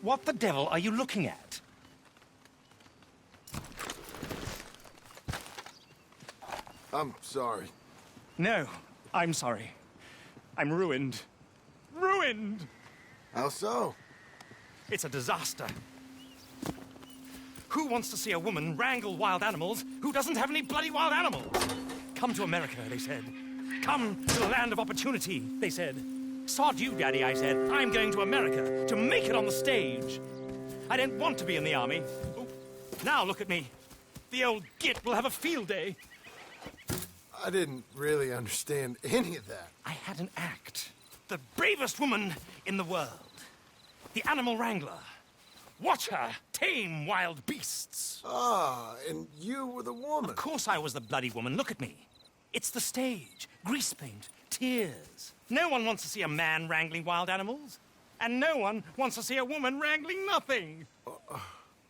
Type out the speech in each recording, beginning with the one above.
What the devil are you looking at? I'm sorry. No, I'm sorry. I'm ruined. Ruined! How so? It's a disaster. Who wants to see a woman wrangle wild animals who doesn't have any bloody wild animals? Come to America, they said. Come to the land of opportunity, they said. Sod you, Daddy, I said. I'm going to America to make it on the stage. I don't want to be in the army. Oh, now look at me. The old git will have a field day. I didn't really understand any of that. I had an act. The bravest woman in the world. The animal wrangler. Watch her tame wild beasts. Ah, and you were the woman. Of course I was the bloody woman. Look at me. It's the stage. Grease paint. Tears. No one wants to see a man wrangling wild animals. And no one wants to see a woman wrangling nothing.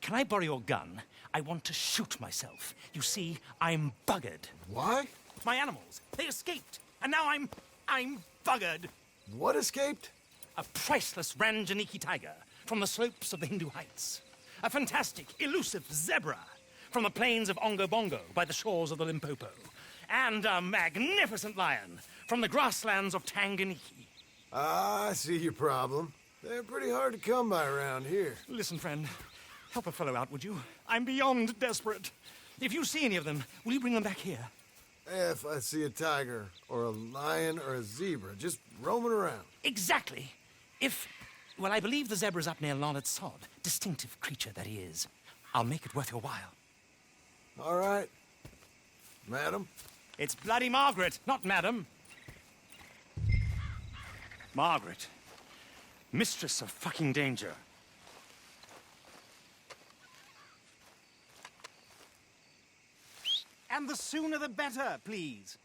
Can I borrow your gun? I want to shoot myself. You see, I'm buggered. Why? My animals, they escaped. And now I'm buggered. What escaped? A priceless Ranjaniki tiger from the slopes of the Hindu Heights. A fantastic, elusive zebra from the plains of Ongo Bongo by the shores of the Limpopo. And a magnificent lion from the grasslands of Tanganyika. Ah, I see your problem. They're pretty hard to come by around here. Listen, friend, help a fellow out, would you? I'm beyond desperate. If you see any of them, will you bring them back here? If I see a tiger, or a lion, or a zebra, just roaming around. Exactly. Well, I believe the zebra's up near Larned Sod. Distinctive creature that he is. I'll make it worth your while. All right. Madam? It's bloody Margret, not madam. Margret. Mistress of fucking danger. And the sooner the better, please.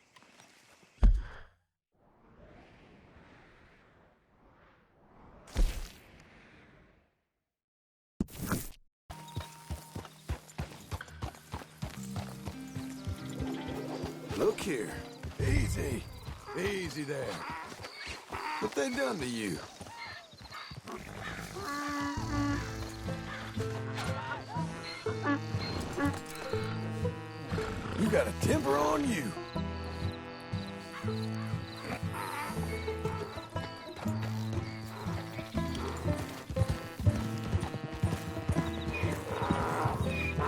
Look here. Easy. Easy there. What they done to you? You got a temper on you.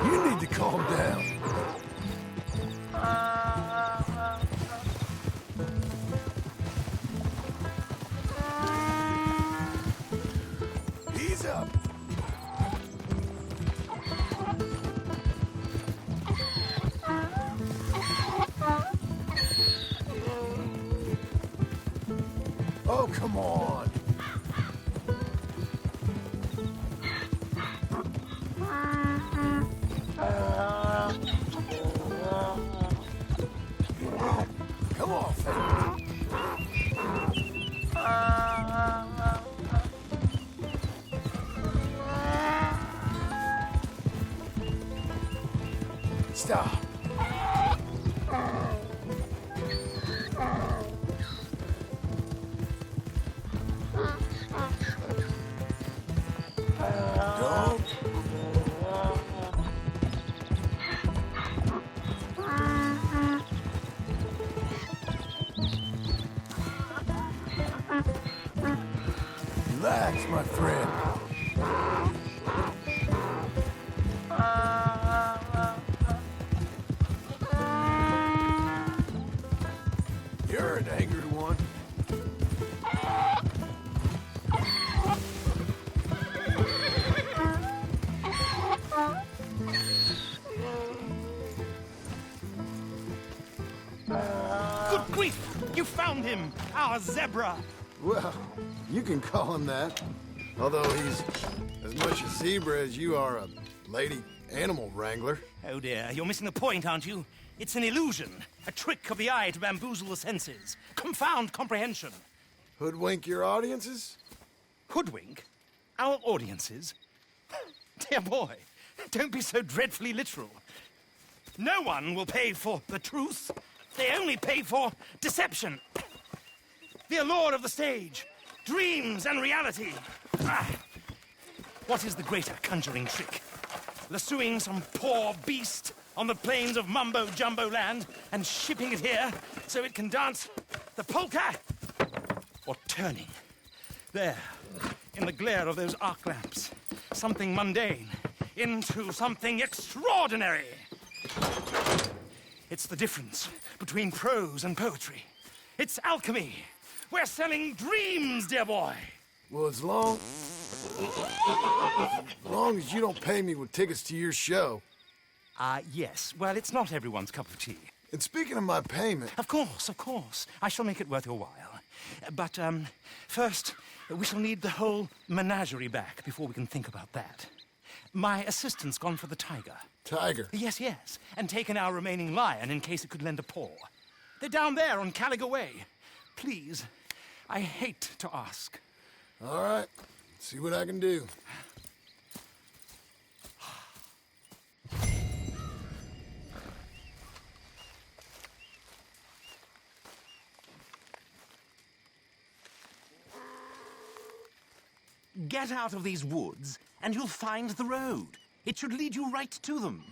You need to calm down. Ease up. Oh, come on. Come on, fella. Stop. Don't. Relax, my friend. You're an angry one. Good grief! You found him! Our zebra! Well, you can call him that. Although he's as much a zebra as you are a lady animal wrangler. Oh dear, you're missing the point, aren't you? It's an illusion. A trick of the eye to bamboozle the senses. Confound comprehension. Hoodwink your audiences? Hoodwink? Our audiences? Dear boy, don't be so dreadfully literal. No one will pay for the truth. They only pay for deception. The allure of the stage. Dreams and reality. What is the greater conjuring trick? Lassoing some poor beast on the plains of mumbo-jumbo land and shipping it here so it can dance the polka? Or turning, there, in the glare of those arc lamps, something mundane into something extraordinary? It's the difference between prose and poetry. It's alchemy. We're selling dreams, dear boy. Well, as long as you don't pay me with tickets to your show. Yes. Well, it's not everyone's cup of tea. And speaking of my payment... Of course. I shall make it worth your while. But, first, we shall need the whole menagerie back before we can think about that. My assistant's gone for the tiger. Tiger? Yes. And taken our remaining lion in case it could lend a paw. They're down there on Caligo Way. Please, I hate to ask. All right. See what I can do. Get out of these woods, and you'll find the road. It should lead you right to them.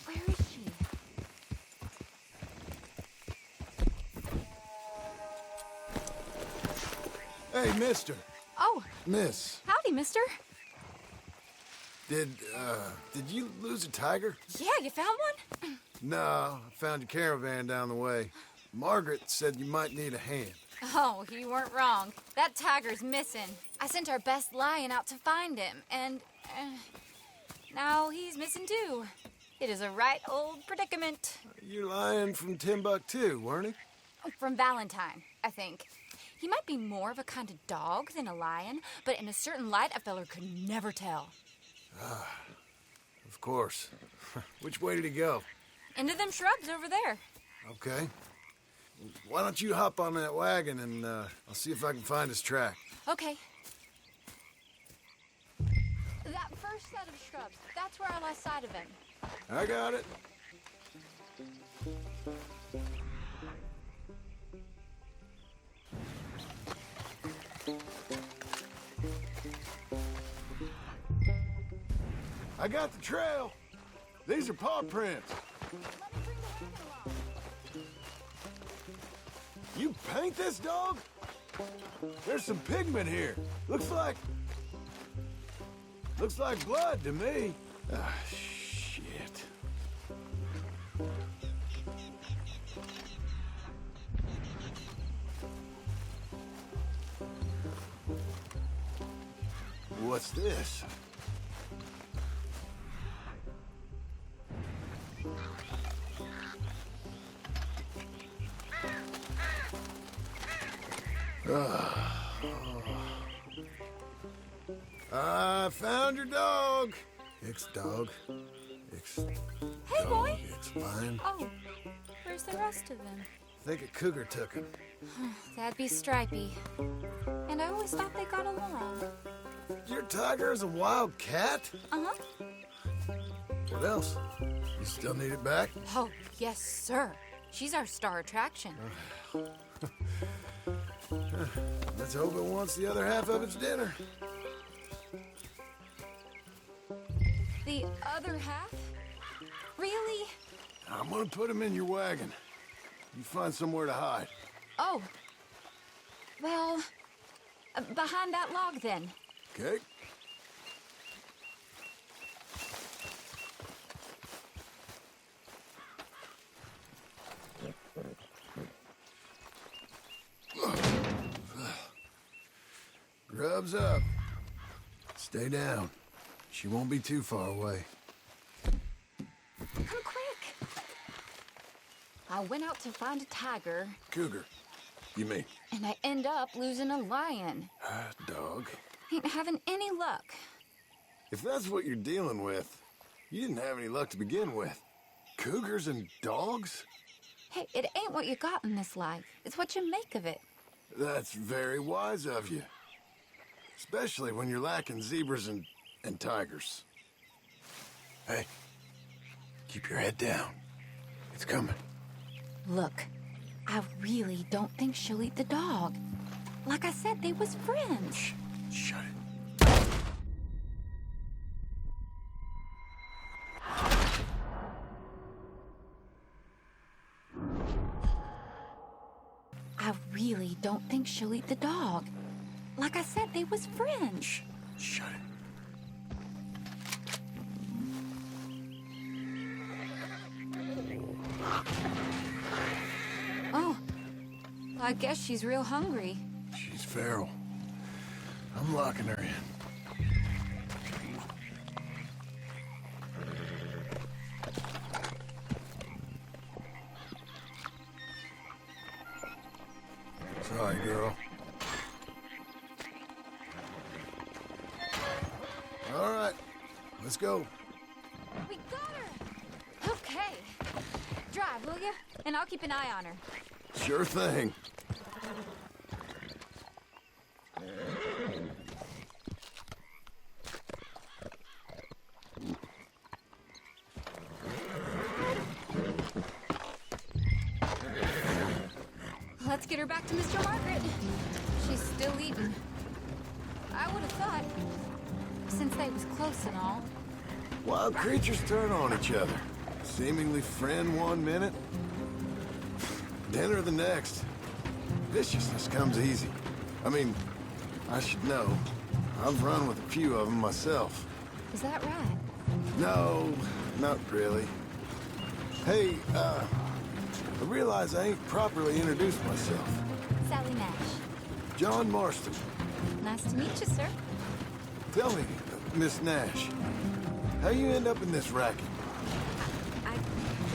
Where is she? Hey, mister. Oh, Miss. howdy, mister. Did you lose a tiger? Yeah, you found one? No, I found your caravan down the way. Margret said you might need a hand. Oh, you weren't wrong. That tiger's missing. I sent our best lion out to find him, and now he's missing too. It is a right old predicament. You're lying from Timbuktu, weren't he? From Valentine, I think. He might be more of a kind of dog than a lion, but in a certain light, a feller could never tell. Of course. Which way did he go? Into them shrubs over there. Okay. Why don't you hop on that wagon and I'll see if I can find his track. Okay. That first set of shrubs, that's where I lost sight of him. I got it. I got the trail. These are paw prints. You paint this dog? There's some pigment here. Looks like blood to me. Ah, shit. What's this? I found your dog. Dog. Hey, boy. It's fine. Oh, where's the rest of them? I think a cougar took him. That'd be Stripey. And I always thought they got along. Your tiger is a wild cat? Uh-huh. What else? You still need it back? Oh, yes, sir. She's our star attraction. Let's hope it wants the other half of its dinner. The other half? Really? I'm gonna put him in your wagon. You find somewhere to hide. Oh. Well, behind that log, then. Okay? Grub's up. Stay down. She won't be too far away. Come quick. I went out to find a tiger, Cougar, you mean? and I end up losing a lion. Dog. Ain't having any luck. If that's what you're dealing with, you didn't have any luck to begin with. Cougars and dogs? Hey, it ain't what you got in this life. It's what you make of it. That's very wise of you. Especially when you're lacking zebras and tigers. Hey, keep your head down. It's coming. Look, I really don't think she'll eat the dog. Like I said, they was friends. Shh, shut it. I really don't think she'll eat the dog. Like I said, they was friends. Shh, shut it. Oh, I guess she's real hungry. She's feral. I'm locking her in. Sorry, girl. All right, let's go. We got her! Okay. Drive, will you? And I'll keep an eye on her. Sure thing. Let's get her back to Mr. Margret. She's still eating. I would have thought, since they was close and all. Wild creatures turn on each other. Seemingly friend one minute, dinner the next. Viciousness comes easy. I mean, I should know. I've run with a few of them myself. Is that right? No, not really. Hey, I realize I ain't properly introduced myself. Sally Nash. John Marston. Nice to meet you, sir. Tell me, Miss Nash, how you end up in this racket? I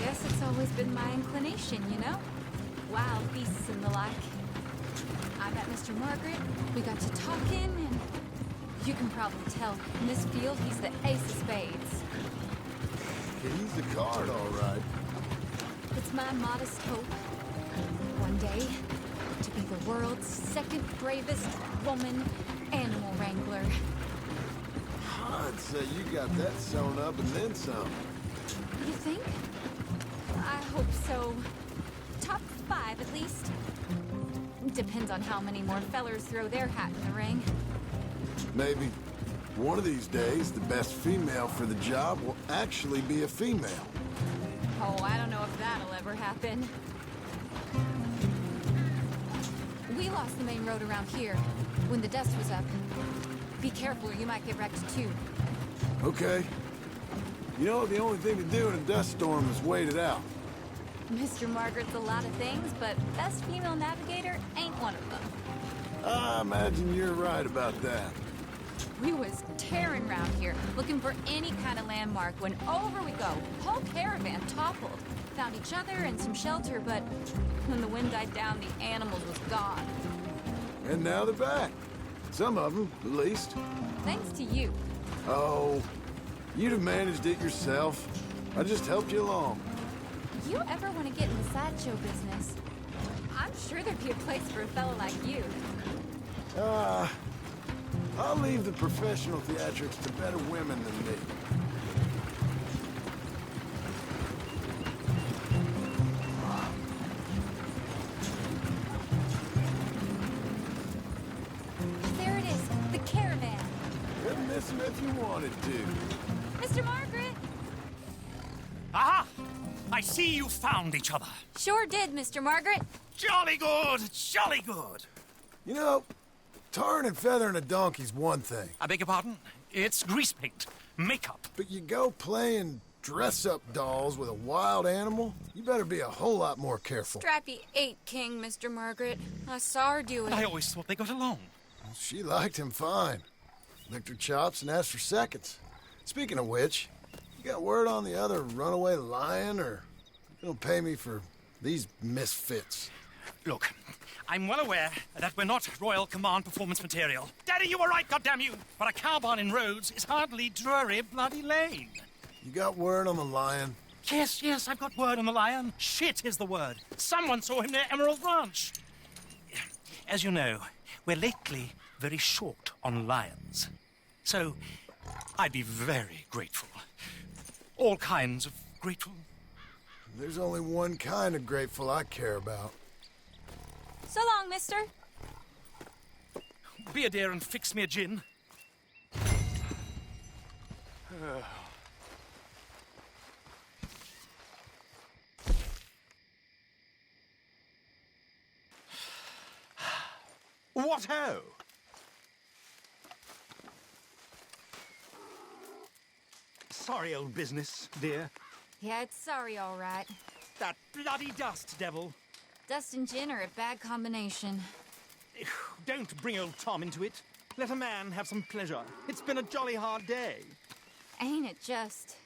guess it's always been my inclination, you know? Wild beasts and the like. I met Mr. Margret, we got to talking, and you can probably tell in this field he's the ace of spades. He's the card, all right. It's my modest hope, one day, to be the world's second bravest woman animal wrangler. I'd say you got that sewn up and then some. You think? I hope so. Top 5, at least. Depends on how many more fellers throw their hat in the ring. Maybe one of these days, the best female for the job will actually be a female. Oh, I don't know if that'll ever happen. We lost the main road around here when the dust was up. Be careful or you might get wrecked too. Okay. You know, the only thing to do in a dust storm is wait it out. Mr. Margaret's a lot of things, but best female navigator ain't one of them. I imagine you're right about that. We was tearing around here, looking for any kind of landmark when over we go. Whole caravan toppled. Found each other and some shelter, but when the wind died down, the animals was gone. And now they're back. Some of them, at least. Thanks to you. Oh, you'd have managed it yourself. I just helped you along. You ever want to get in the sideshow business? I'm sure there'd be a place for a fella like you. I'll leave the professional theatrics to better women than me. There it is, the caravan. Couldn't miss him if you wanted to. Mr. Margret! Aha! I see you found each other. Sure did, Mr. Margret. Jolly good, jolly good. You know, tarring and feathering a donkey's one thing. I beg your pardon? It's grease paint, makeup. But you go playing dress-up dolls with a wild animal, you better be a whole lot more careful. Strappy ate King, Mr. Margret. I saw her do it. I always thought they got along. She liked him fine. Licked her chops and asked for seconds. Speaking of which, you got word on the other runaway lion, or you gonna pay me for these misfits? Look, I'm well aware that we're not Royal Command performance material. Daddy, you were right, goddamn you! But a cow barn in Rhodes is hardly Drury Bloody Lane. You got word on the lion? Yes, I've got word on the lion. Shit is the word. Someone saw him near Emerald Ranch. As you know, we're lately very short on lions. So, I'd be very grateful. All kinds of grateful. There's only one kind of grateful I care about. So long, mister. Be a dear and fix me a gin. What-ho? Sorry, old business, dear. Yeah, it's sorry, all right. That bloody dust devil. Dust and gin are a bad combination. Don't bring old Tom into it. Let a man have some pleasure. It's been a jolly hard day. Ain't it just?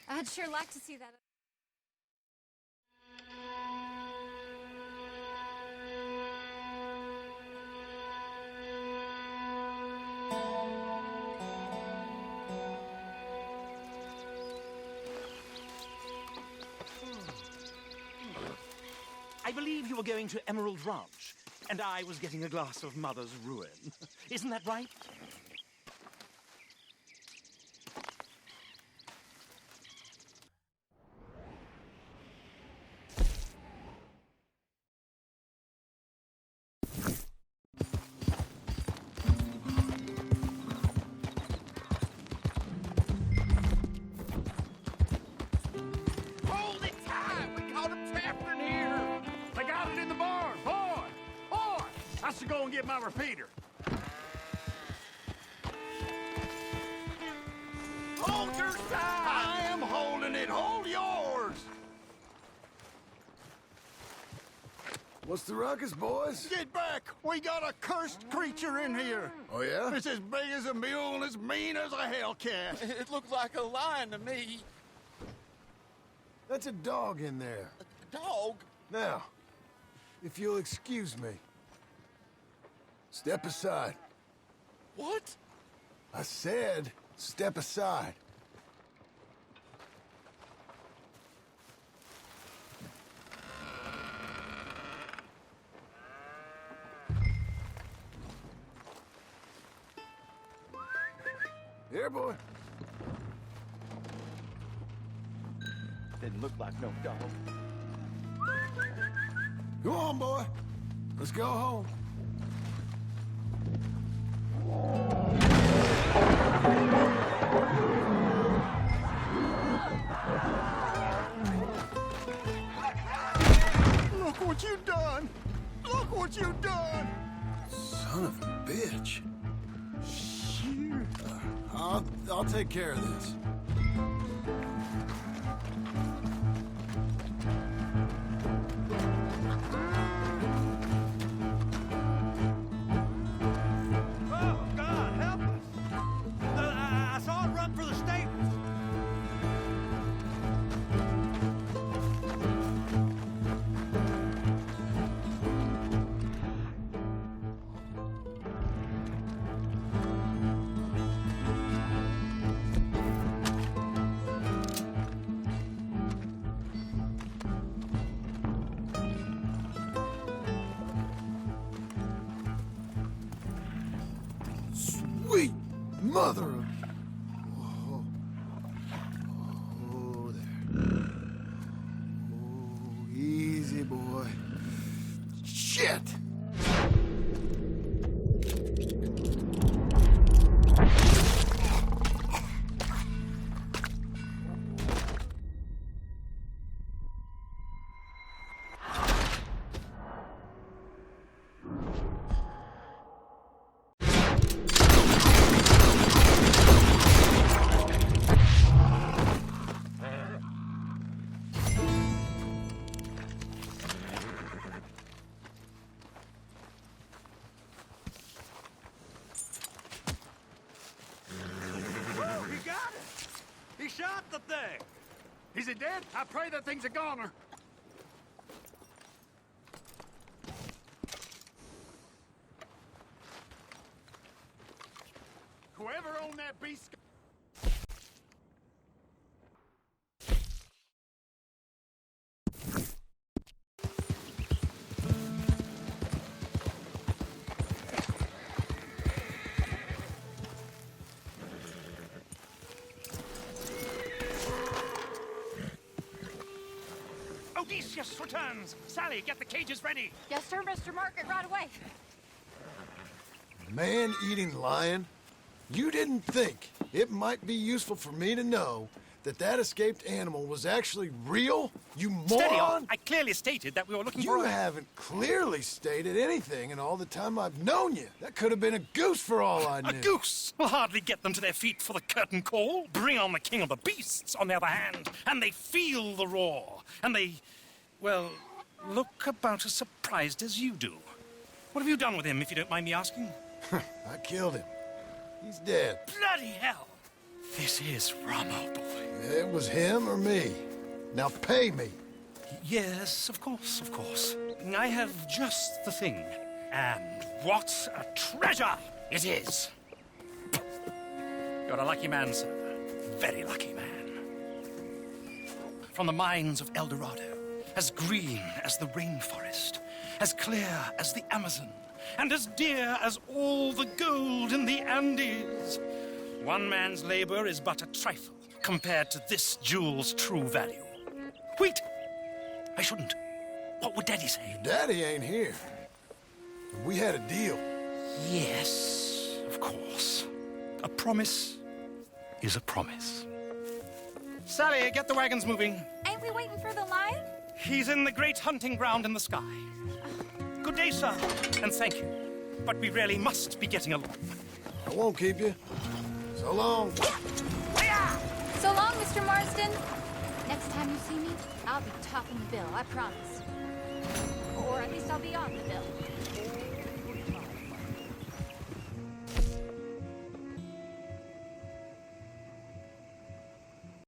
I'd sure like to see that. I believe you were going to Emerald Ranch, and I was getting a glass of Mother's Ruin. Isn't that right? Hold it tight! We caught him trapped in here! They got it in the barn! Boy! Boy! I should go and get my repeater. Hold your side! I am holding it! Hold yours! What's the ruckus, boys? Get back! We got a cursed creature in here! Oh, yeah? It's as big as a mule and as mean as a hellcat. It looked like a lion to me. That's a dog in there. A dog? Now, if you'll excuse me. Step aside. What? I said, step aside. Here, boy. Didn't look like no dog. Go on, boy. Let's go home. Look what you done! Look what you done! Son of a bitch. I'll take care of this. Oh, God, help us! I saw it run for the stables. Sweet mother of... Whoa. Oh, there. Oh, easy, boy. Shit! He got it! He shot the thing! Is it dead? I pray that thing's a goner. Whoever owned that beast... Yes, returns. Sally, get the cages ready. Yes, sir, Mr. Margret, right away. Man-eating lion? You didn't think it might be useful for me to know that that escaped animal was actually real? You moron! Steady on. I clearly stated that we were looking for You a... haven't clearly stated anything in all the time I've known you. That could have been a goose for all I knew. A goose will hardly get them to their feet for the curtain call. Bring on the king of the beasts, on the other hand, and they feel the roar. And they, well, look about as surprised as you do. What have you done with him, if you don't mind me asking? I killed him. He's dead. Bloody hell! This is remarkable. It was him or me. Now pay me. Yes, of course, of course. I have just the thing. And what a treasure it is! You're a lucky man, sir. Very lucky man. From the mines of El Dorado, as green as the rainforest, as clear as the Amazon, and as dear as all the gold in the Andes. One man's labor is but a trifle compared to this jewel's true value. Wait! I shouldn't. What would Daddy say? Daddy ain't here. We had a deal. Yes, of course. A promise is a promise. Sally, get the wagons moving. Ain't we waiting for the lion? He's in the great hunting ground in the sky. Good day, sir, and thank you. But we really must be getting along. I won't keep you. So long. So long, Mr. Marston. Next time you see me, I'll be topping the bill, I promise. Or at least I'll be on the bill.